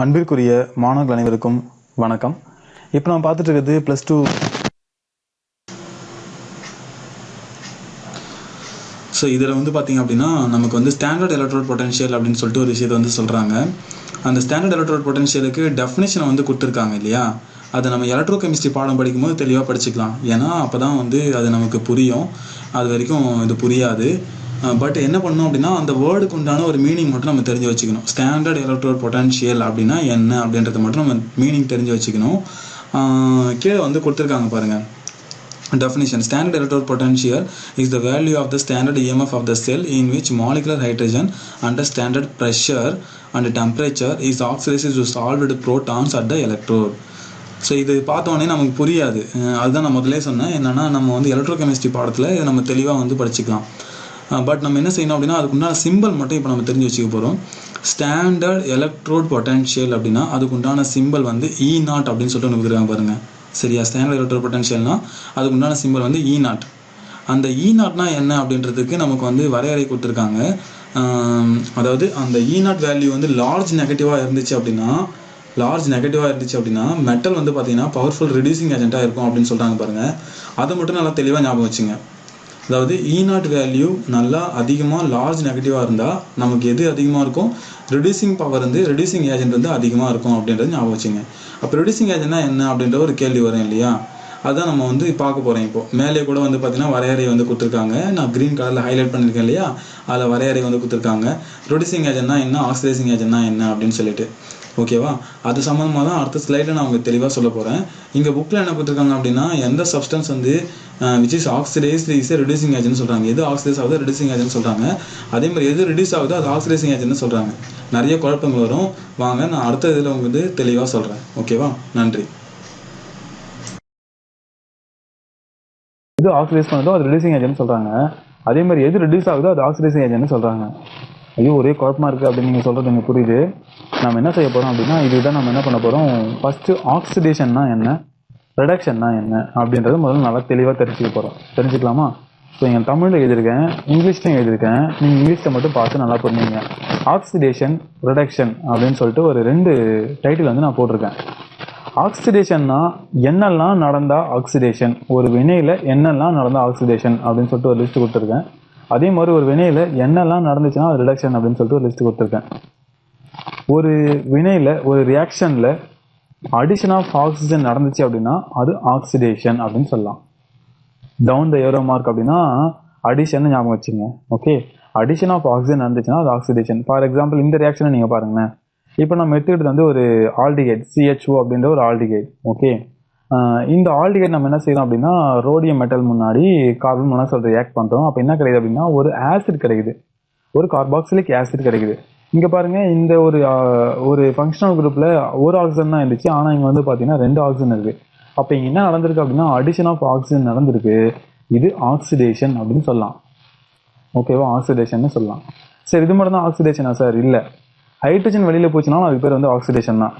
அன்பிற்குரிய மாணவர்கள் அனைவருக்கும் வணக்கம். இப்போ நம்ம பார்த்துட்டு இருக்கிறது +2. ஸோ இதில் பார்த்தீங்க அப்படின்னா நமக்கு ஸ்டாண்டர்ட் எலக்ட்ரோட் பொட்டன்ஷியல் அப்படின்னு சொல்லிட்டு ஒரு விஷயத்தை சொல்கிறாங்க. அந்த ஸ்டாண்டர்ட் எலக்ட்ரோட் பொட்டன்ஷியலுக்கு டெஃபினேஷனை கொடுத்துருக்காங்க இல்லையா? அதை நம்ம எலக்ட்ரோ கெமிஸ்ட்ரி பாடம் படிக்கும்போது தெளிவாக படிச்சுக்கலாம். ஏன்னா அப்போ தான் அது நமக்கு புரியும். அது வரைக்கும் இது புரியாது. பட் என்ன பண்ணணும் அப்படின்னா அந்த வேர்டுக்கு உண்டான ஒரு மீனிங் மட்டும் நம்ம தெரிஞ்சு வச்சுக்கணும். ஸ்டாண்டர்ட் எலக்ட்ரோட் பொட்டன்ஷியல் அப்படின்னா என்ன அப்படின்றத மட்டும் நம்ம மீனிங் தெரிஞ்சு வச்சுக்கணும். கீழே கொடுத்துருக்காங்க பாருங்கள். Definition: Standard electrode potential is the value of the standard EMF of the cell in which molecular hydrogen under standard pressure and temperature is oxidized to solved protons at the electrode. So இது பார்த்தோன்னே நமக்கு புரியாது. அதுதான் நான் முதலே சொன்னேன். என்னென்னா நம்ம எலக்ட்ரோ கெமிஸ்ட்ரி பாடத்தில் இதை நம்ம தெளிவாக படிச்சுக்கலாம். பட் நம்ம என்ன செய்யணும் அப்படின்னா அதுக்குண்டான சிம்பிள் மட்டும் இப்போ நம்ம தெரிஞ்சு வச்சுக்க போகிறோம். ஸ்டாண்டர்ட் எலக்ட்ரோட் பொட்டன்ஷியல் அப்படின்னா அதுக்குண்டான சிம்பிள் E0 அப்படின்னு சொல்லிட்டு ஒன்று கொடுத்துருக்காங்க பாருங்கள். சரியா? ஸ்டாண்டர்ட் எலக்ட்ரோட் பொட்டன்ஷியல்னா அதுக்கு உண்டான சிம்பிள் E0. அந்த E0னா என்ன அப்படின்றதுக்கு நமக்கு வரையறை கொடுத்துருக்காங்க. அதாவது அந்த E0 வேல்யூ லார்ஜ் நெகட்டிவாக இருந்துச்சு அப்படின்னா மெட்டல் பார்த்தீங்கன்னா பவர்ஃபுல் ரெடியூசிங் ஏஜென்ட்டாக இருக்கும் அப்படின்னு சொல்கிறாங்க பாருங்கள். அதை மட்டும் நல்லா தெளிவாக ஞாபகம் வச்சுங்க. அதாவது E0 வேல்யூ நல்லா அதிகமாக லார்ஜ் நெகட்டிவாக இருந்தால் நமக்கு எது அதிகமாக இருக்கும்? ரெடியூசிங் பவர் ரெடியூசிங் ஏஜென்ட் அதிகமாக இருக்கும் அப்படின்றது ஞாபகம் வச்சுங்க. அப்போ ரெடியூசிங் ஏஜென்ட்னா என்ன அப்படின்ற ஒரு கேள்வி வரும் இல்லையா? அதுதான் நம்ம பார்க்க போகிறோம். இப்போது மேலே கூட பார்த்தீங்கன்னா வரையறை கொடுத்துருக்காங்க. நான் க்ரீன் கலரில் ஹைலைட் பண்ணியிருக்கேன் இல்லையா? அதில் வரையறை கொடுத்துருக்காங்க. ரெடியூசிங் ஏஜென்ட்னா என்ன, ஆக்சிடைசிங் ஏஜென்ட்னா என்ன அப்படின்னு சொல்லிட்டு. ஓகேவா? அது சம்மந்தமாக தான் அடுத்த ஸ்லைடில் நான் உங்களுக்கு தெளிவாக சொல்ல போகிறேன். இங்கே புக்கில் என்ன கொடுத்துருக்காங்க அப்படின்னா எந்த substance which is oxidised is reducing agent சொல்கிறாங்க. எது ஆக்சிடைஸ் ஆகுது ரெடியூசிங் ஏஜென்ட் சொல்கிறாங்க. அதே மாதிரி எது ரெடியூஸ் ஆகுதோ அது ஆக்சிடைசிங் ஏஜென்ட்னு சொல்கிறாங்க. நிறைய குழப்பங்கள் வரும். வாங்க நான் அடுத்த இதில் உங்களுக்கு தெளிவாக சொல்கிறேன். ஓகேவா? நன்றி. எது ஆக்சிடைஸ் பண்ணுதோ அது ரெடியூசிங் ஏஜென்ட் சொல்கிறாங்க. அதே மாதிரி எது ரெடியூஸ் ஆகுதோ அது ஆக்சிடைசிங் ஏஜென்ட்னு சொல்கிறாங்க. ஐயோ ஒரே குழப்பமாக இருக்குது அப்படின்னு நீங்கள் சொல்கிறது எனக்கு புரியுது. நம்ம என்ன செய்ய போகிறோம் அப்படின்னா இதுதான் நம்ம என்ன பண்ண போகிறோம். ஃபஸ்ட்டு ஆக்சிடேஷன்னா என்ன, ரிடக்ஷன்னா என்ன அப்படின்றது முதல்ல நல்லா தெளிவாக தெரிஞ்சுக்கலாமா? ஸோ எங்கள் தமிழில் எழுதியிருக்கேன், இங்கிலீஷ்லையும் எழுதியிருக்கேன். நீங்கள் இங்கிலீஷில் மட்டும் பார்த்து நல்லா புரிஞ்சுங்க. ஆக்சிடேஷன், ரிடக்ஷன் அப்படின்னு சொல்லிட்டு ஒரு 2 டைட்டில் நான் போட்டிருக்கேன். ஆக்சிடேஷன்னா என்னெல்லாம் நடந்தால் ஆக்சிடேஷன், ஒரு வினையில் என்னெல்லாம் நடந்தால் ஆக்சிடேஷன் அப்படின்னு சொல்லிட்டு ஒரு லிஸ்ட் கொடுத்துருக்கேன். அதே மாதிரி ஒரு வினையில் என்னெல்லாம் நடந்துச்சுன்னா அது ரிடக்ஷன் அப்படின்னு சொல்லிட்டு ஒரு லிஸ்ட் கொடுத்துருக்கேன். ஒரு வினையில் ஒரு ரியாக்ஷனில் அடிஷன் ஆஃப் ஆக்சிஜன் நடந்துச்சு அப்படின்னா அது ஆக்சிடேஷன் அப்படின்னு சொல்லலாம். டவுன் த ஏரோ மார்க் அப்படின்னா அடிஷன் ஞாபகம் வச்சுங்க. ஓகே, அடிஷன் ஆஃப் ஆக்சிஜன் நடந்துச்சுன்னா அது ஆக்சிடேஷன். ஃபார் எக்ஸாம்பிள் இந்த ரியாக்ஷனை நீங்கள் பாருங்களேன். இப்போ நம்ம எடுத்துக்கிட்டு ஒரு ஆல்டிகைட் CHO அப்படின்ற ஒரு ஆல்டிகைட். ஓகே, இந்த ஆல்டிகைட் நம்ம என்ன செய்யறோம் அப்படின்னா ரோடியம் மெட்டல் முன்னாடி கார்பன் மோனாக்சைடு ரியாக்ட் பண்ணுறோம். அப்போ என்ன கிடைக்குது அப்படின்னா ஒரு ஆசிட் கிடைக்குது, ஒரு கார்பாக்சிலிக் ஆசிட் கிடைக்குது. இங்கே பாருங்கள், இந்த ஒரு ஃபங்க்ஷனல் குரூப்பில் ஒரு ஆக்சிஜன் தான் இருந்துச்சு. ஆனால் இங்கே பார்த்தீங்கன்னா 2 ஆக்சிஜன் இருக்குது. அப்போ இங்கே என்ன நடந்திருக்கு அப்படின்னா அடிஷன் ஆஃப் ஆக்சிஜன் நடந்திருக்கு. இது ஆக்சிடேஷன் அப்படின்னு சொல்லலாம். ஓகேவா? ஆக்சிடேஷன் சொல்லலாம். சரி, இது மட்டும் தான் ஆக்சிடேஷனா சார்? இல்லை, ஹைட்ரஜன் வெளியில் போச்சுனாலும் அதுக்கு பேர் ஆக்சிடேஷன் தான்.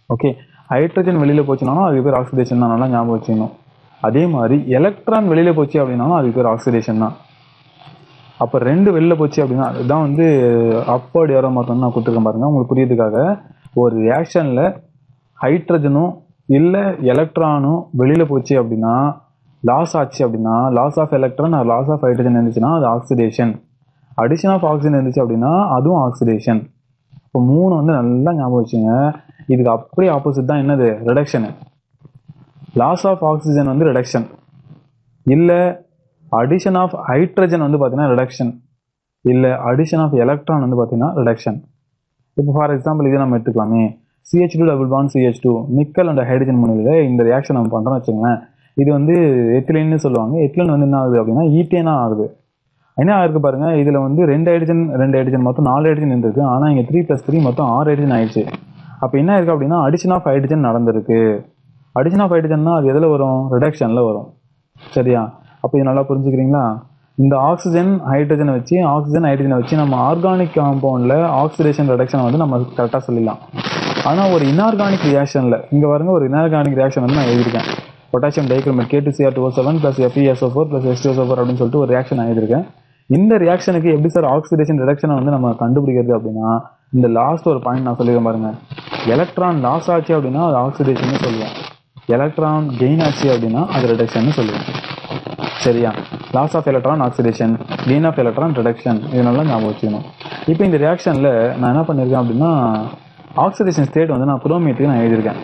ஓகே, ஹைட்ரஜன் வெளியில் போச்சுனாலும் அதுக்கு பேர் ஆக்சிடேஷன் தான். நல்லா ஞாபகம் வச்சுக்கணும். அதே மாதிரி எலக்ட்ரான் வெளியில் போச்சு அப்படின்னாலும் அதுக்கு பேர் ஆக்சிடேஷன் தான். அப்போ 2 வெளியில் போச்சு அப்படின்னா அதுதான் அப்பர்ட் ஏரோ மார்க் நான் கொடுத்துருக்கேன் பாருங்கள் உங்களுக்கு புரியுறதுக்காக. ஒரு ரியாக்ஷனில் ஹைட்ரஜனும் இல்லை எலக்ட்ரானும் வெளியில் போச்சு அப்படின்னா லாஸ் ஆச்சு அப்படின்னா loss of electron or loss of hydrogen இருந்துச்சுன்னா அது ஆக்சிடேஷன். அடிஷன் ஆஃப் ஆக்சிஜன் இருந்துச்சு அப்படின்னா அதுவும் ஆக்சிடேஷன். இப்போ 3 நல்லா ஞாபகம் வச்சுங்க. இதுக்கு அப்படியே ஆப்போசிட் தான் என்னது? Reduction. Loss of oxygen reduction, இல்லை அடிஷன் ஆஃப் ஹைட்ரஜன் பார்த்தீங்கன்னா ரிடக்ஷன், இல்லை அடிஷன் ஆஃப் எலக்ட்ரான் பார்த்தீங்கன்னா ரிடக்ஷன். இப்போ ஃபார் எக்ஸாம்பிள் இதை நம்ம எடுத்துக்கலாமே. CH2 double bond CH2 nickel and hydrogen முன்னிலையில் இந்த ரியாக்ஷன் நம்ம பண்ணுறோம்னு வச்சுங்களேன். இது எத்திலின்னு சொல்லுவாங்க. எத்திலின் என்ன ஆகுது அப்படின்னா ஈத்தேனா ஆகுது. என்ன ஆயிருக்கு பாருங்க, இதில் 2 ஹைட்ரஜன் மொத்தம் 4 ஹைட்ரஜன் இருந்திருக்கு. ஆனால் இங்கே 3+3 மொத்தம் 6 ஹைட்ரஜன் ஆயிடுச்சு. அப்போ என்ன இருக்குது அப்படின்னா அடிஷன் ஆஃப் ஹைட்ரஜன் நடந்திருக்கு. அடிஷன் ஆஃப் ஹைட்ரஜன்னா அது எதில் வரும்? ரிடக்ஷனில் வரும். சரியா? அப்போ இது நல்லா புரிஞ்சுக்கிறீங்களா? இந்த ஆக்சிஜன் ஹைட்ரஜனை வச்சு நம்ம ஆர்கானிக் காம்பவுண்டில் ஆக்சிடேஷன் ரிடக்ஷனை நம்ம கரெக்டாக சொல்லிடலாம். ஆனால் ஒரு இன்ஆர்கானிக் ரியாக்ஷனில் இங்கே பாருங்க, ஒரு இன்ஆர்கானிக் ரியாக்ஷன் நான் எழுதியிருக்கேன். Potassium dichromate K2Cr2O7 + FeSO4 + H2SO4 அப்படின்னு சொல்லிட்டு ஒரு ரியாக்ஷன் எழுதியிருக்கேன். இந்த ரியாக்ஷனுக்கு எப்படி சார் ஆக்சிடேஷன் ரிடக்ஷனை நம்ம கண்டுபிடிக்கிறது அப்படின்னா இந்த லாஸ்ட் ஒரு பாயிண்ட் நான் சொல்லிடுறேன் பாருங்க. எலக்ட்ரான் லாஸ் ஆச்சு அப்படின்னா அது ஆக்சிடேஷன் சொல்லுவோம். எலக்ட்ரான் கெயின் ஆச்சு அப்படின்னா அது ரிடக்ஷன் சொல்லுவோம். சரியா? Loss of electron oxidation, gain of electron reduction, இதனால ஞாபகம் வச்சுக்கணும். இப்போ இந்த ரியாக்ஷனில் நான் என்ன பண்ணியிருக்கேன் அப்படின்னா ஆக்சிடேஷன் ஸ்டேட் வந்து நான் குரோமேட்டுக்கு நான் எழுதியிருக்கேன்.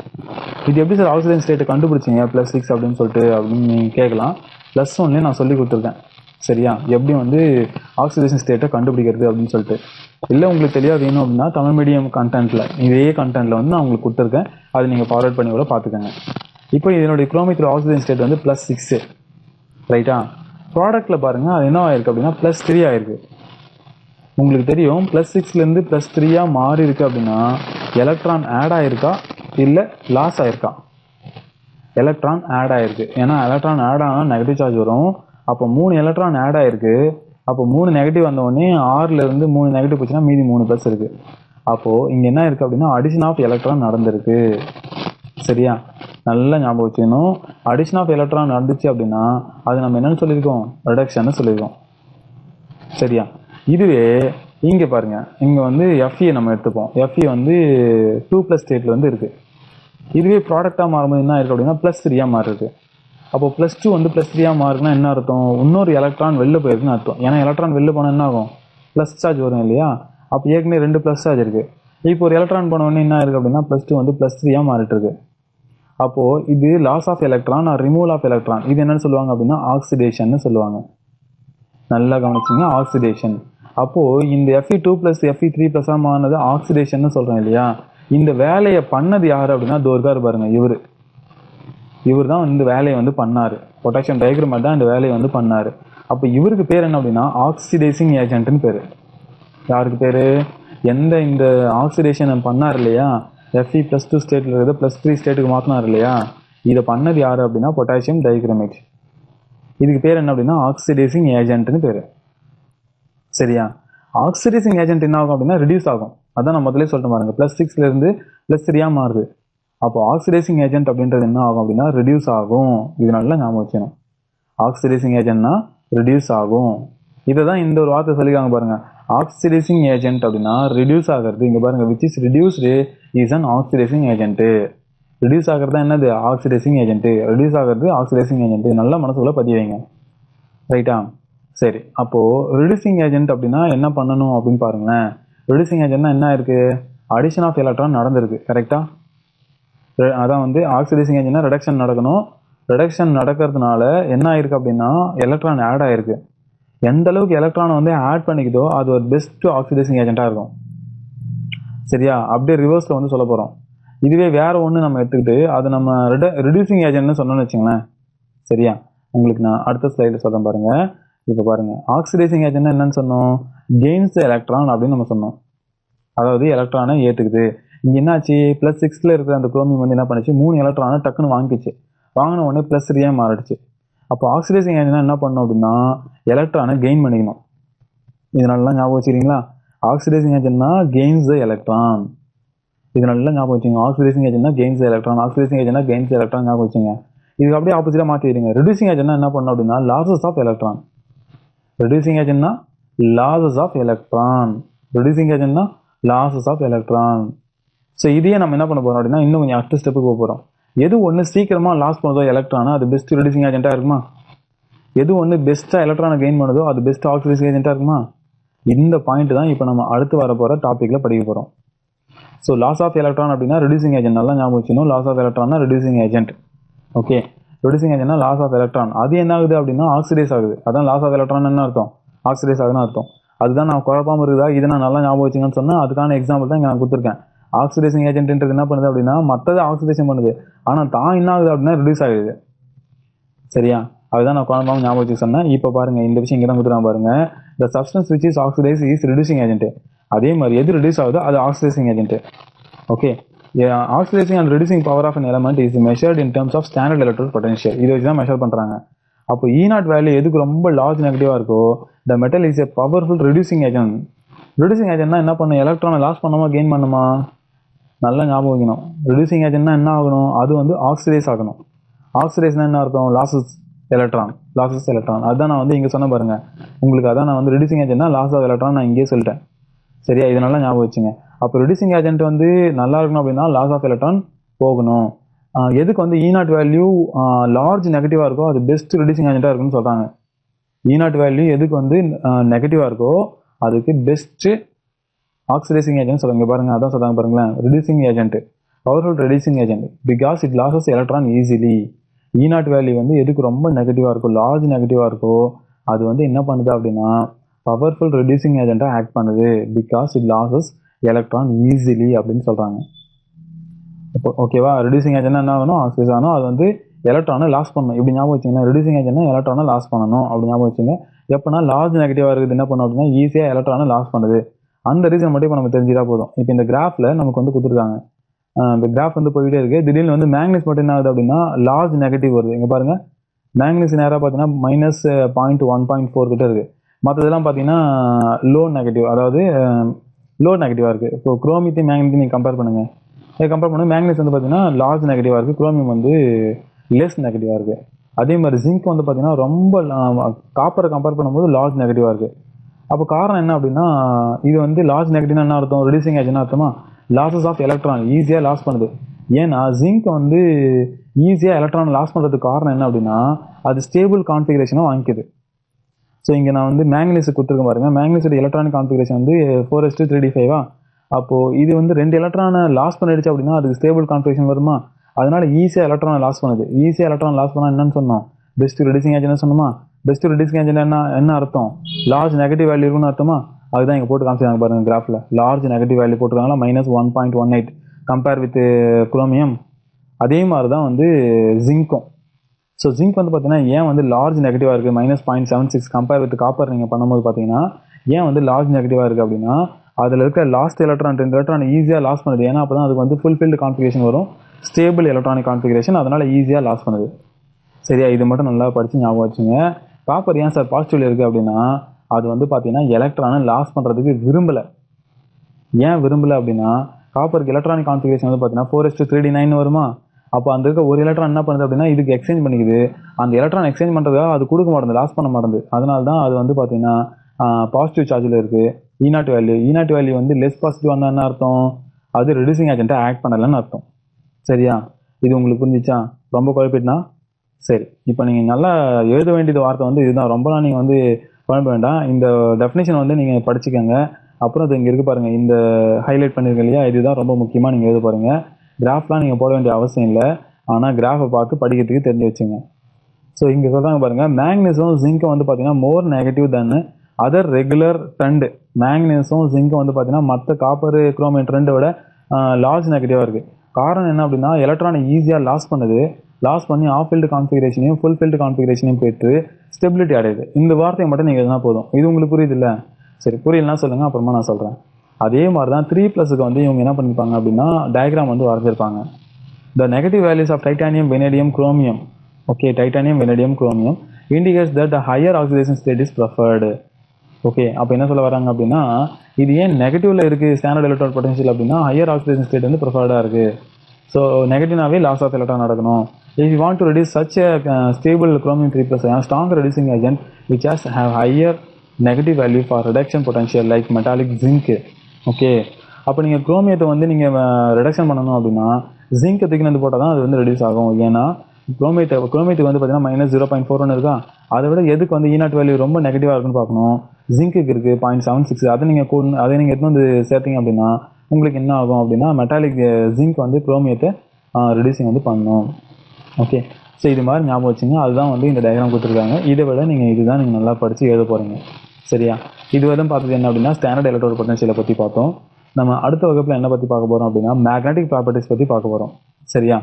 இது எப்படி சார் ஆக்சிடேஷன் ஸ்டேட்டை கண்டுபிடிச்சிங்க +6 அப்படின்னு சொல்லிட்டு அப்படின்னு நீங்கள் கேட்கலாம். +1 நான் சொல்லி கொடுத்துருக்கேன். சரியா? எப்படி வந்து ஆக்சிடேஷன் ஸ்டேட்டை கண்டுபிடிக்கிறது அப்படின்னு சொல்லிட்டு. இல்லை உங்களுக்கு தெளிவாக வேணும் அப்படின்னா தமிழ் மீடியம் கண்டென்ட்டில் இதே கண்டென்ட்டில் வந்து நான் உங்களுக்கு கொடுத்துருக்கேன். அதை நீங்கள் ஃபார்வர்ட் பண்ணி கூட பார்த்துக்கோங்க. இப்போ இதனுடைய குரோமேட்டர் ஆக்சிஜன் ஸ்டேட் வந்து +6 ரைட்டா? ப்ராடக்ட்டில் பாருங்கள் அது என்ன ஆயிருக்கு அப்படின்னா +3 ஆயிருக்கு. உங்களுக்கு தெரியும் +6லேருந்து +3 மாறி இருக்கு அப்படின்னா எலக்ட்ரான் ஆட் ஆயிருக்கா இல்லை லாஸ் ஆயிருக்கா? எலக்ட்ரான் ஆட் ஆயிருக்கு. ஏன்னா எலக்ட்ரான் ஆட் ஆனால் நெகட்டிவ் சார்ஜ் வரும். அப்போ 3 எலக்ட்ரான் ஆட் ஆயிருக்கு. அப்போ 3 நெகட்டிவ் வந்தோடனே 6லேருந்து 3 நெகட்டிவ் போச்சுன்னா மீதி 3 ப்ளஸ் இருக்கு. அப்போது இங்கே என்ன இருக்குது அப்படின்னா அடிஷன் ஆஃப் எலக்ட்ரான் நடந்திருக்கு. சரியா? நல்லா ஞாபகம் வச்சுக்கணும். அடிஷன் ஆஃப் எலக்ட்ரான் நடந்துச்சு அப்படின்னா அது நம்ம என்னன்னு சொல்லியிருக்கோம்? ரிடக்ஷன் சொல்லியிருக்கோம். சரியா? இதுவே இங்கே பாருங்க, இங்கே வந்து Fe நம்ம எடுத்துப்போம். Fe வந்து 2+ ஸ்டேட்டில் வந்து இருக்குது. இதுவே ப்ராடக்டாக மாறும்போது என்ன இருக்குது அப்படின்னா +3 மாறிருக்கு. அப்போ +2 வந்து +3 மாறுக்குன்னா என்ன அர்த்தம்? இன்னொரு எலக்ட்ரான் வெளில போயிருக்குன்னு அர்த்தம். ஏன்னா எலக்ட்ரான் வெளில போனால் என்ன ஆகும்? ப்ளஸ் சார்ஜ் வரும் இல்லையா? அப்போ ஏற்கனவே 2 ப்ளஸ் சார்ஜ் இருக்குது. இப்போ ஒரு எலக்ட்ரான் போனோடனே என்ன இருக்குது அப்படின்னா +2 வந்து +3 மாறிட்டு இருக்கு. அப்போது இது loss of electron or removal of electron. இது என்னன்னு சொல்லுவாங்க அப்படின்னா ஆக்சிடேஷன் சொல்லுவாங்க. நல்லா கவனிச்சிங்க, ஆக்சிடேஷன். அப்போது இந்த Fe2+ Fe3+ மாறினது ஆக்சிடேஷன் சொல்கிறோம் இல்லையா? இந்த வேலையை பண்ணது யார் அப்படின்னா தோர்கார் பாருங்க, இவர் தான் இந்த வேலையை வந்து பண்ணார். பொட்டாசியம் டைக்ரோமேட் தான் இந்த வேலையை வந்து பண்ணார். அப்போ இவருக்கு பேர் என்ன அப்படின்னா ஆக்சிடைசிங் ஏஜென்ட்னு பேர். யாருக்கு பேர்? எந்த இந்த ஆக்சிடேஷன் பண்ணார் இல்லையா, Fe+2 ஸ்டேட்டில் இருக்கிறது +3 ஸ்டேட்டுக்கு மாற்றினார் இல்லையா, இதை பண்ணது யார் அப்படின்னா பொட்டாசியம் டைக்ரோமேட். இதுக்கு பேர் என்ன அப்படின்னா ஆக்சிடைசிங் ஏஜென்ட்னு பேர். சரியா? ஆக்சிடைசிங் ஏஜென்ட் என்ன ஆகும் அப்படின்னா ரிடியூஸ் ஆகும். அதான் நான் முதல்ல சொல்லிட்டு பாருங்க, +6லேருந்து +3 மாறுது. அப்போ ஆக்சிடைசிங் ஏஜென்ட் அப்படின்றது என்ன ஆகும் அப்படின்னா ரிடியூஸ் ஆகும். இது நல்லா ஞாபகம் வச்சுக்கணும். ஆக்சிடைசிங் ஏஜென்ட்னா ரிடியூஸ் ஆகும். இதை தான் இந்த ஒரு வார்த்தை சொல்லிக்காங்க பாருங்க, ஆக்சிடைசிங் ஏஜென்ட் அப்படின்னா ரிடியூஸ் ஆகிறது. இங்கே பாருங்க, which is reduced is an oxidising agent. Reduce ஆகிறது தான் என்னது? Oxidising agent. ரிடியூஸ் ஆகிறது ஆக்சிடைசிங் ஏஜென்ட்டு. நல்லா மனசுக்குள்ள பதிய வைங்க. ரைட்டா? சரி, அப்போது ரிடியூசிங் ஏஜென்ட் அப்படின்னா என்ன பண்ணணும் அப்படின்னு பாருங்களேன். ரிடியூசிங் ஏஜென்ட்னா என்ன இருக்குது? அடிஷன் ஆஃப் எலக்ட்ரான் நடந்திருக்கு. கரெக்டாக? அதான் வந்து ஆக்சிடைசிங் ஏஜென்ட்னா ரிடக்ஷன் நடக்கணும். ரிடக்ஷன் நடக்கிறதுனால என்ன ஆயிருக்கு அப்படின்னா எலக்ட்ரான் ஆட் ஆயிருக்கு. எந்த அளவுக்கு எலக்ட்ரான் வந்து ஆட் பண்ணிக்குதோ அது ஒரு பெஸ்ட் ஆக்சிடைசிங் ஏஜென்ட்டாக இருக்கும். சரியா? அப்படியே ரிவர்ஸில் வந்து சொல்ல போகிறோம். இதுவே வேற ஒன்று நம்ம எடுத்துக்கிட்டு அது நம்ம ரிடியூசிங் ஏஜென்ட்னு சொன்னோன்னு வச்சுங்களேன். சரியா? உங்களுக்கு நான் அடுத்த ஸ்லைடில் சொல்கிறேன் பாருங்க. இப்போ பாருங்க, ஆக்சிடைசிங் ஏஜென்ட்னா என்னன்னு சொன்னோம்? கெயின்ஸ் எலக்ட்ரான் அப்படின்னு நம்ம சொன்னோம். அதாவது எலக்ட்ரானை ஏற்றுக்குது. இங்கே என்னாச்சு? +6ல் இருக்கிற அந்த குரோமியம் வந்து என்ன பண்ணிச்சு? 3 எலக்ட்ரானை டக்குன்னு வாங்கிச்சு. வாங்கின உடனே +3 மாறிடுச்சு. அப்போ ஆக்சிடைசிங் ஏஜென்ட்னா என்ன பண்ணணும் அப்படின்னா எலக்ட்ரானை கெயின் பண்ணிக்கணும். இதனாலலாம் ஞாபகம் வச்சுக்கிறீங்களா? ஆக்சிடைசிங் ஏஜென்ட்னா கெயின்ஸ் எலக்ட்ரான். இது நல்லா ஞாபகம் வச்சுங்க. ஆக்சிடைசிங் ஏஜென்ட்னா கெயின்ஸ் எலக்ட்ரான், ஆக்சிடைசிங் ஏஜென்ட்னா கெயின்ஸ் எலக்ட்ரான் ஞாபகம் வச்சுங்க. இதுக்கு அப்படியே ஆப்போசிட்டாக மாற்றிடுங்க. ரிடியூசிங் ஏஜென்ட்னா என்ன பண்ணணும் அப்படின்னா லாசஸ் ஆஃப் எலக்ட்ரான். ரிடியூசிங் ஏஜென்ட்னா லாசஸ் ஆஃப் எலக்ட்ரான். ரிடியூசிங் ஏஜென்ட்னா லாசஸ் ஆஃப் எலக்ட்ரான். ஸோ இதையே நம்ம என்ன பண்ண போகிறோம் அப்படின்னா இன்னும் கொஞ்சம் அடுத்த ஸ்டெப்புக்கு போக போகிறோம். எது ஒன்று சீக்கிரமாக லாஸ் பண்ணுறதோ எலக்ட்ரானா அது பெஸ்ட் ரிடியூசிங் ஏஜென்ட்டாக இருக்குமா? எது ஒன்று பெஸ்ட்டாக எலக்ட்ரானை கெயின் பண்ணுதோ அது பெஸ்ட் ஆக்சிடைசிங் ஏஜென்ட்டாக இருக்குமா? இந்த பாயிண்ட் தான் இப்போ நம்ம அடுத்து வர போகிற டாப்பிக்கில் படிக்க போகிறோம். ஸோ லாஸ் ஆஃப் எலக்ட்ரான் அப்படின்னா ரிடியூசிங் ஏஜென்ட். நல்லா ஞாபகம் வச்சுக்கணும். லாஸ் ஆஃப் எலக்ட்ரான்னா ரிடியூசிங் ஏஜென்ட். ஓகே, ரிடியூசிங் ஏஜென்ட்னா லாஸ் ஆஃப் எலக்ட்ரான். அது என்ன ஆகுது அப்படின்னா ஆக்சிடைஸ் ஆகுது. அதான் லாஸ் ஆஃப் எலக்ட்ரான் என்ன அர்த்தம்? ஆக்சிடைஸ் ஆகுதுன்னு அர்த்தம். அதுதான் நான் குழப்பாமல் இருக்குதா, இதை நான் நல்லா ஞாபகம் வச்சுங்கன்னு சொன்னால் அதுக்கான எக்ஸாம்பிள் தான் இங்கே நான் கொடுத்துருக்கேன். ஆக்சிடைசிங் ஏஜென்ட்ன்றது என்ன பண்ணுது அப்படின்னா மற்றது ஆக்சிடேஷன் பண்ணுது, ஆனால் தான் என்ன ஆகுது அப்படின்னா ரிடியூஸ் ஆகுது. சரியா? அதுதான் நான் குழம்பாமல் ஞாபகம் வச்சு சொன்னேன். இப்போ பாருங்க, இந்த விஷயம் இங்கே தான் கொடுத்துருக்கான் பாருங்க. The substance which is oxidise is reducing agent. அதே மாதிரி எது ரிடியூஸ் ஆகுதோ அது oxidising agent. Okay, oxidising and reducing power of an element is measured in terms of standard electrode potential. இதை வச்சு தான் மெஷர் பண்ணுறாங்க. அப்போ E0 வேல்யூ எதுக்கு ரொம்ப லார்ஜ் நெகட்டிவாக இருக்கோ the metal is a powerful reducing agent. Reducing ஏஜென்ட்னா என்ன பண்ணும்? எலக்ட்ரானை லாஸ் பண்ணாமா கெயின் பண்ணுமா? நல்லா ஞாபகம் வைக்கணும். ரிடியூசிங் ஏஜென்ட்னா என்ன ஆகணும்? அது வந்து ஆக்சிடைஸ் ஆகணும். ஆக்சிடைஸ்னா என்ன அர்த்தம்? Losses electron. அதுதான் நான் வந்து இங்கே சொன்ன பாருங்க உங்களுக்கு. அதான் நான் வந்து ரிடியூசிங் ஏஜென்ட்னா லாஸ் ஆஃப் எலக்ட்ரான் நான் இங்கேயே சொல்லிட்டேன். சரியா? இதனால ஞாபகம் வச்சுங்க. அப்போ ரெடியூசிங் ஏஜென்ட் வந்து நல்லா இருக்கணும் அப்படின்னா லாஸ் ஆஃப் எலக்ட்ரான் போகணும். எதுக்கு வந்து E0 வேல்யூ லார்ஜ் நெகட்டிவாக இருக்கோ அது பெஸ்ட் ரெடியூசிங் ஏஜென்ட்டாக இருக்குன்னு சொல்கிறாங்க. E0 வேல்யூ எதுக்கு வந்து நெகட்டிவாக இருக்கோ அதுக்கு பெஸ்ட்டு ஆக்சிடைசிங் ஏஜென்ட் சொல்லுங்க. பாருங்க, அதான் சொல்றாங்க பாருங்களேன், reducing agent, powerful reducing agent because it losses electron easily. E0 value வந்து எதுக்கு ரொம்ப நெகட்டிவாக இருக்கோ, லார்ஜ் நெகட்டிவாக இருக்கோ அது வந்து என்ன பண்ணுது அப்படின்னா பவர்ஃபுல் ரெடியூசிங் ஏஜென்ட்டாக ஆக்ட் பண்ணுது because it losses electron easily அப்படின்னு சொல்கிறாங்க. இப்போ ஓகேவா, ரெடியூசிங் ஏஜென்ட் என்ன ஆகணும், ஆக்சிடைஸ் ஆகணும், அது வந்து எலக்ட்ரானை லாஸ் பண்ணணும். இப்படி ஞாபகம் வச்சுங்க, ரெடியூசிங் ஏஜென்ட்னா எலக்ட்ரானை லாஸ் பண்ணணும் அப்படி ஞாபகம் வச்சுங்க. எப்போனா லார்ஜ் நெகட்டிவாக இருக்குது என்ன பண்ணும் அப்படின்னா ஈஸியாக எலக்ட்ரானை லாஸ் பண்ணுது. அந்த ரீசன் மட்டும் இப்போ நம்ம தெரிஞ்சுட்டா போதும். இப்போ இந்த கிராஃபில் நமக்கு வந்து கொடுத்துருக்காங்க, இந்த கிராஃப் வந்து போயிட்டே இருக்குது. திடீர்னு வந்து மேக்னீஸ் மட்டும் என்ன ஆகுது அப்படின்னா லார்ஜ் நெகட்டிவ் வருது. இங்கே பாருங்க, மேக்னீஸ் நேராக பார்த்தீங்கன்னா -0.1.4 கிட்ட இருக்குது. மற்றதெல்லாம் பார்த்தீங்கன்னா லோ நெகட்டிவ், அதாவது லோ நெகட்டிவாக இருக்குது. இப்போ குரோமியத்தையும் மேக்னீஸையும் நீங்கள் கம்பேர் பண்ணுங்கள். கம்பேர் பண்ணி மேக்னீஸ் வந்து பார்த்தீங்கன்னா லார்ஜ் நெகட்டிவாக இருக்குது, குரோமியம் வந்து லெஸ் நெகட்டிவாக இருக்குது. அதே மாதிரி ஜிங்க் வந்து பார்த்தீங்கன்னா ரொம்ப காப்பரை கம்பேர் பண்ணும்போது லார்ஜ் நெகட்டிவாக இருக்குது. அப்போ காரணம் என்ன அப்படின்னா இது வந்து லார்ஜ் நெகட்டிவ்னா என்ன அர்த்தம், ரெடியூசிங் ஏஜென்ட் அர்த்தமா லாசஸ் ஆஃப் எலக்ட்ரான் ஈஸியாக லாஸ் பண்ணுது. ஏன்னா ஜிங்க் வந்து ஈஸியாக எலக்ட்ரான் லாஸ் பண்ணுறதுக்கு காரணம் என்ன அப்படின்னா அது ஸ்டேபிள் கான்ஃபிகரேஷனாக வாங்கிக்குது. ஸோ இங்கே நான் வந்து மேக்னீஸ் கொடுத்துருக்கேன் பாருங்க, மேக்னீஸோட எலக்ட்ரானிக் கான்ஃபிகரேஷன் வந்து 4s2 3d5 அப்போது இது வந்து 2 எலக்ட்ரானை லாஸ் பண்ணிடுச்சு அப்படின்னா அதுக்கு ஸ்டேபிள் கான்ஃபிகரேஷன் வருமா, அதனால ஈஸியாக எலக்ட்ரானை லாஸ் பண்ணுது. ஈஸியாக எலக்ட்ரான் லாஸ் பண்ணால் என்னன்னு சொன்னோம், பெஸ்ட் ரெடியூசிங் ஏஜென்ட் சொன்னோமா. பெஸ்ட் ரெடியூசிங் ஏஜென்ட் என்ன அர்த்தம், லார்ஜ் நெகட்டிவ் வேல்யூ இருக்குன்னு அர்த்தமா. அதுதான் இங்கே போட்டு காமிச்சிருக்காங்க பாருங்க கிராஃபில், லார்ஜ் நெகட்டிவ் வேல்யூ போட்டுருக்காங்களா -1.18 கம்பேர் வித் குரோமியம். அதே மாதிரி தான் வந்து ஜிங்க்கும். ஸோ ஜிங்க் வந்து பார்த்தீங்கன்னா ஏன் வந்து லார்ஜ் நெகட்டிவாக இருக்குது -0.76 கம்பேர் வித் காப்பர் நீங்கள் பண்ணும்போது பார்த்தீங்கன்னா ஏன் வந்து லார்ஜ் நெகட்டிவாக இருக்குது அப்படின்னா அதில் இருக்க லாஸ்ட் எலக்ட்ரான் 2 எலக்ட்ரான் ஈஸியாக லாஸ் பண்ணுது. ஏன்னா அப்போ தான் அதுக்கு வந்து ஃபுல்ஃபில்டு கான்ஃபிகரேஷன் வரும், ஸ்டேபிள் எலக்ட்ரானிக் கான்ஃபிகரேஷன், அதனால் ஈஸியாக லாஸ் பண்ணுது. சரியா, இது மட்டும் நல்லா படித்து ஞாபகம் வச்சுங்க. காப்பர் ஏன் சார் பாசிட்டிவ்ல இருக்குது அப்படின்னா அது வந்து பார்த்தீங்கன்னா எலக்ட்ரானை லாஸ் பண்ணுறதுக்கு விரும்பலை. ஏன் விரும்பலை அப்படின்னா காப்பருக்கு எலக்ட்ரானிக் கான்ஃபிகரேஷன் வந்து பார்த்தீங்கன்னா 4s2 3d9 வருமா. அப்போ அந்த இருக்க ஒரு எலக்ட்ரான் என்ன பண்ணுது அப்படின்னா இதுக்கு எக்ஸ்சேஞ்ச் பண்ணிக்குது. அந்த எலக்ட்ரான் எக்ஸ்சேஞ்ச் பண்ணுறதுக்காக அது கொடுக்க மாட்டேங்குது, லாஸ் பண்ண மாட்டேங்குது. அதனால தான் அது வந்து பார்த்தீங்கன்னா பாசிட்டிவ் சார்ஜில் இருக்குது. E0 வேல்யூ வந்து லெஸ் பாசிட்டிவ் வந்தால் என்ன அர்த்தம், அது ரெடியூசிங் ஏஜென்ட்டாக ஆக்ட் பண்ணலைன்னு அர்த்தம். சரியா, இது உங்களுக்கு புரிஞ்சிச்சா, ரொம்ப குழப்பிட்டுனா சரி. இப்போ நீங்கள் நல்லா எழுத வேண்டியது வார்த்தை வந்து இதுதான், ரொம்பலாம் நீங்கள் வந்து குழப்ப வேண்டாம். இந்த டெஃபினேஷன் வந்து நீங்கள் படிச்சுக்கோங்க. அப்புறம் அது இங்கே இருக்குது பாருங்கள், இந்த ஹைலைட் பண்ணியிருக்க இல்லையா, இதுதான் ரொம்ப முக்கியமாக நீங்கள் எழுத பாருங்க. கிராஃப்லாம் நீங்கள் போட வேண்டிய அவசியம் இல்லை, ஆனால் கிராஃபை பார்த்து படிக்கிறதுக்கு தெரிஞ்சு வச்சுங்க. ஸோ இங்கே சொல்கிறாங்க பாருங்கள், மேக்னீஸும் ஜிங்க்கும் வந்து பார்த்தீங்கன்னா more negative than other regular trend. மேக்னீஸும் ஜிங்க்கும் வந்து பார்த்தீங்கன்னா மற்ற காப்பர் குரோமியம் ட்ரெண்டை விட லார்ஜ் நெகட்டிவாக இருக்குது. காரணம் என்ன அப்படின்னா எலக்ட்ரானை ஈஸியாக லாஸ் பண்ணுது, லாஸ் பண்ணி ஆஃப் ஃபீல்டு கான்ஃபிகரேஷனையும் ஃபுல் ஃபீல்டு கான்ஃபிகரேஷனையும் பெற்று ஸ்டெபிலிட்டி அடையுது. இந்த வார்த்தையை மட்டும் நீங்கள் எதுனா போதும். இது உங்களுக்கு புரியுது இல்லை, சரி புரியலன்னா சொல்லுங்கள், அப்புறமா நான் சொல்கிறேன். அதே மாதிரி தான் 3+ வந்து இவங்க என்ன பண்ணியிருப்பாங்க அப்படின்னா டயக்ராம் வந்து வரைஞ்சிருப்பாங்க. The negative values of titanium, vanadium, chromium, okay titanium, vanadium, chromium indicates that the higher oxidation state is preferred. Okay, அப்போ என்ன சொல்ல வராங்க அப்படின்னா இது ஏன் நெகட்டிவ்ல இருக்குது ஸ்டாண்டர்ட் எலக்ட்ரான் பொட்டன்ஷியல் அப்படின்னா ஹையர் ஆக்சிடேஷன் ஸ்டேட் வந்து ப்ரிஃபர்டாக இருக்குது. ஸோ நெகட்டிவ்னாவே லாஸ் ஆஃப் எலக்ட்ரான் நடக்கணும். If you want to reduce such stable chromium 3+ strong reducing agent which has have higher negative value for reduction potential like metallic zinc. Okay, அப்போ நீங்கள் குரோமியத்தை வந்து நீங்கள் reduction பண்ணணும் அப்படின்னா ஜிங்க் திக்னஸ் போட்டால் தான் அது வந்து ரெடியூஸ் ஆகும். ஏன்னா குரோமியத்துக்கு வந்து பார்த்தீங்கன்னா -0.41 இருக்கா, அதை விட எதுக்கு வந்து E0 வேல்யூ ரொம்ப நெகட்டிவாக இருக்குன்னு பார்க்கணும். ஜிங்க்குக்கு இருக்குது 0.76, அதை நீங்கள் எடுத்து வந்து சேர்த்திங்க அப்படின்னா உங்களுக்கு என்ன ஆகும் அப்படின்னா மெட்டாலிக் ஜிங்க் வந்து குரோமியத்தை ரெடியூசிங் வந்து பண்ணணும். ஓகே, ஸோ இது மாதிரி ஞாபகம் வச்சுங்க. அதுதான் வந்து இந்த டயக்ராம் கொடுத்துருக்காங்க. இதை விட இதுதான் நீங்கள் நல்லா படித்து எழுத போகிறீங்க. சரியா, இதுவரை பார்த்தது என்ன அப்படின்னா ஸ்டாண்டர்ட் எலக்ட்ரோட் பொட்டன்ஷியலை பற்றி பார்த்தோம். நம்ம அடுத்த வகுப்பில் என்ன பற்றி பார்க்க போகிறோம் அப்படின்னா மேக்னெட்டிக் ப்ராப்பர்ட்டிஸ் பற்றி பார்க்க போகிறோம். சரியா,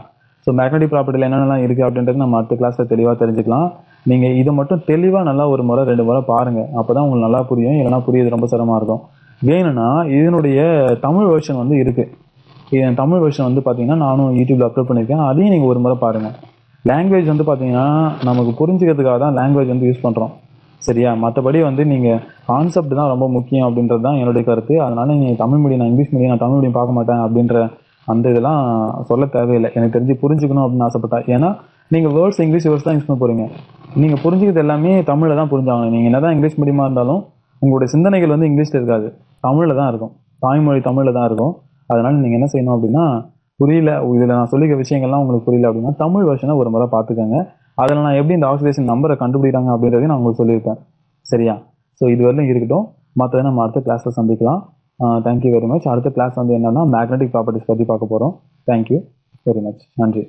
ஸோ மேக்னெட்டிக் ப்ராப்பர்ட்டியில் என்னென்னலாம் இருக்குது அப்படின்றது நம்ம அடுத்த கிளாஸில் தெளிவாக தெரிஞ்சுக்கலாம். நீங்கள் இதை மட்டும் தெளிவாக நல்லா ஒரு முறை 2 முறை பாருங்கள், அப்போ தான் உங்களுக்கு நல்லா புரியும். இல்லைனா புரியுது ரொம்ப சிரமமாக இருக்கும். வேணும்னா இதனுடைய தமிழ் வெர்ஷன் வந்து இருக்குது. என் தமிழ் வெர்ஷன் வந்து பார்த்தீங்கன்னா நானும் யூடியூப்பில் அப்லோட் பண்ணியிருக்கேன், அதையும் நீங்கள் ஒரு முறை பாருங்கள். லாங்குவேஜ் வந்து பார்த்தீங்கன்னா நமக்கு புரிஞ்சுக்கிறதுக்காக தான் லாங்குவேஜ் வந்து யூஸ் பண்ணுறோம். சரியா, மற்றபடி வந்து நீங்கள் கான்செப்ட் தான் ரொம்ப முக்கியம் அப்படின்றது தான் என்னுடைய கருத்து. அதனால் நீங்கள் தமிழ் மீடியம், நான் இங்கிலீஷ் மீடியம், நான் தமிழ் மீடியம் பார்க்க மாட்டேன் அப்படின்ற அந்த இதெல்லாம் சொல்ல தேவையில்லை. எனக்கு தெரிஞ்சு புரிஞ்சுக்கணும் அப்படின்னு ஆசைப்பட்டா, ஏன்னா நீங்கள் வேர்ட்ஸ் இங்கிலீஷ் வேர்ட்ஸ் தான் யூஸ் பண்ண போகிறீங்க. நீங்கள் புரிஞ்சுக்கிறது எல்லாமே தமிழில் தான் புரிஞ்சாங்க. நீங்கள் என்ன தான் இங்கிலீஷ் மீடியமாக இருந்தாலும் உங்களுடைய சிந்தனைகள் வந்து இங்கிலீஷில் இருக்காது, தமிழில் தான் இருக்கும். தாய்மொழி தமிழில் தான் இருக்கும். அதனால நீங்கள் என்ன செய்யணும் அப்படின்னா, புரியல இதில் நான் சொல்லிக்க விஷயங்கள்லாம் உங்களுக்கு புரியல அப்படின்னா தமிழ் வெர்ஷனை ஒரு முறை பார்த்துக்கோங்க. அதில் நான் எப்படி இந்த ஆக்சிடேஷன் நம்பரை கண்டுபிடிக்கிறாங்க அப்படின்றதையும் நான் உங்களுக்கு சொல்லியிருப்பேன். சரியா? ஸோ இது வரலும் இருக்கட்டும். மற்றதை நம்ம அடுத்த கிளாஸில் சந்திக்கலாம். Thank you very much. அடுத்த கிளாஸ் வந்து என்னன்னா மேக்னெட்டிக் ப்ராப்பர்ட்டிஸ் பற்றி பார்க்க போகிறோம். Thank you very much. நன்றி.